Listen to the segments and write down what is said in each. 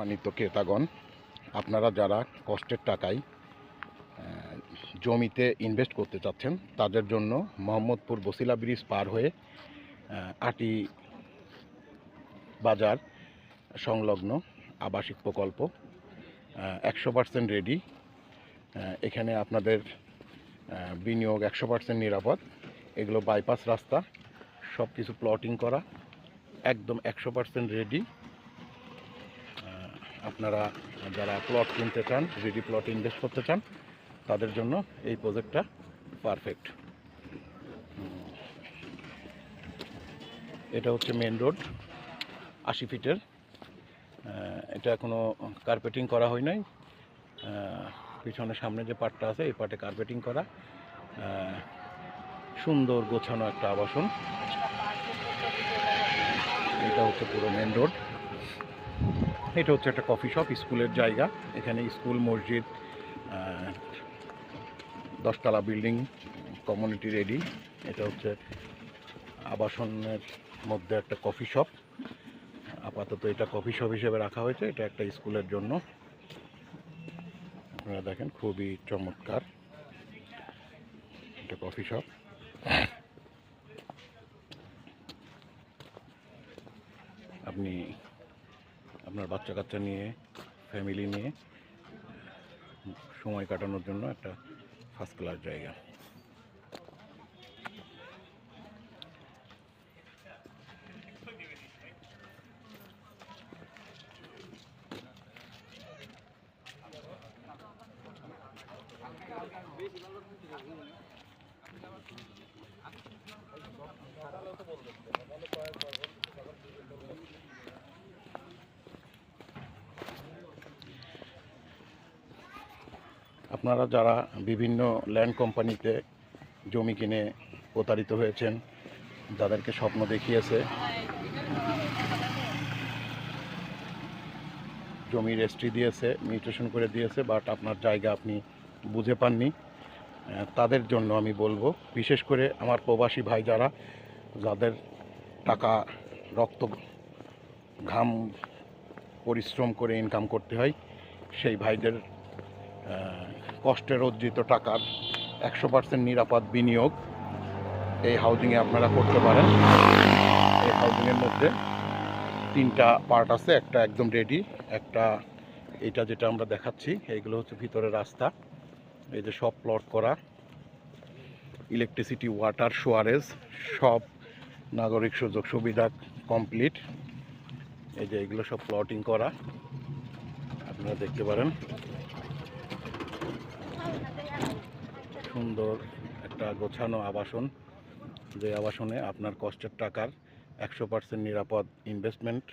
সম্মানিত ক্রেতাগণ, আপনারা যারা কষ্টের টাকায় জমিতে ইনভেস্ট করতে চাচ্ছেন তাদের জন্য মোহাম্মদপুর বসিলা ব্রিজ পার হয়ে আটি বাজার সংলগ্ন আবাসিক প্রকল্প 100% রেডি। এখানে আপনাদের বিনিয়োগ 100% নিরাপদ। এগুলো বাইপাস রাস্তা, সব কিছু প্লটিং করা, একদম 100% রেডি। আপনারা যারা প্লট কিনতে চান, রেডি প্লট ইনভেস্ট করতে চান, তাদের জন্য এই প্রজেক্টটা পারফেক্ট। এটা হচ্ছে মেন রোড 80 ফিটের। এটা এখনও কার্পেটিং করা হয় নাই। পিছনে সামনে যে পার্টটা আছে এই পার্টে কার্পেটিং করা। সুন্দর গোছানো একটা আবাসন। এটা হচ্ছে পুরো মেন রোড। এটা হচ্ছে একটা কফি শপ, স্কুলের জায়গা। এখানে স্কুল, মসজিদ, 10 তলা বিল্ডিং, কমিউনিটি রেডি। এটা হচ্ছে আবাসনের মধ্যে একটা কফি শপ। আপাতত এটা কফি শপ হিসেবে রাখা হয়েছে, এটা একটা স্কুলের জন্য। আপনারা দেখেন, খুবই চমৎকার একটা কফি শপ। আপনি আপনার বাচ্চা কাচ্চা নিয়ে, ফ্যামিলি নিয়ে সময় কাটানোর জন্য একটা ফার্স্ট ক্লাস জায়গা। আপনারা যারা বিভিন্ন ল্যান্ড কোম্পানিতে জমি কিনে প্রতারিত হয়েছেন, যাদেরকে স্বপ্ন দেখিয়েছে, জমি রেজিস্ট্রি দিয়েছে, মিউটেশন করে দিয়েছে, বাট আপনার জায়গা আপনি বুঝে পাননি, তাদের জন্য আমি বলবো, বিশেষ করে আমার প্রবাসী ভাই যাদের টাকা, রক্ত, ঘাম, পরিশ্রম করে ইনকাম করতে হয়, সেই ভাইদের কষ্টের অর্জিত টাকার 100% নিরাপদ বিনিয়োগ এই হাউজিংয়ে আপনারা করতে পারেন। এই হাউজিংয়ের মধ্যে 3টা পার্ট আছে। একটা একদম রেডি, একটা এটা যেটা আমরা দেখাচ্ছি, এইগুলো হচ্ছে ভিতরে রাস্তা। এই যে সব প্লট করা, ইলেকট্রিসিটি, ওয়াটার, সোয়ারেজ, সব নাগরিক সুযোগ সুবিধা কমপ্লিট। এই যে এগুলো সব প্লটিং করা, আপনারা দেখতে পারেন। সুন্দর একটা গোছানো আবাসন, যে আবাসনে আপনার কষ্টের টাকার 100% নিরাপদ ইনভেস্টমেন্ট।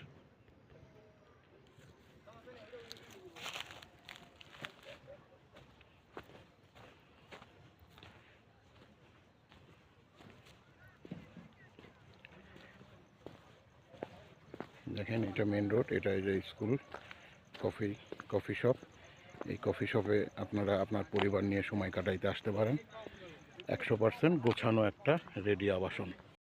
দেখেন, এটা মেন রোড, এটা এই যে স্কুল, কফি শপ। এই কফি শপে আপনারা আপনার পরিবার নিয়ে সময় কাটাইতে আসতে পারেন। 100% গোছানো একটা রেডি আবাসন।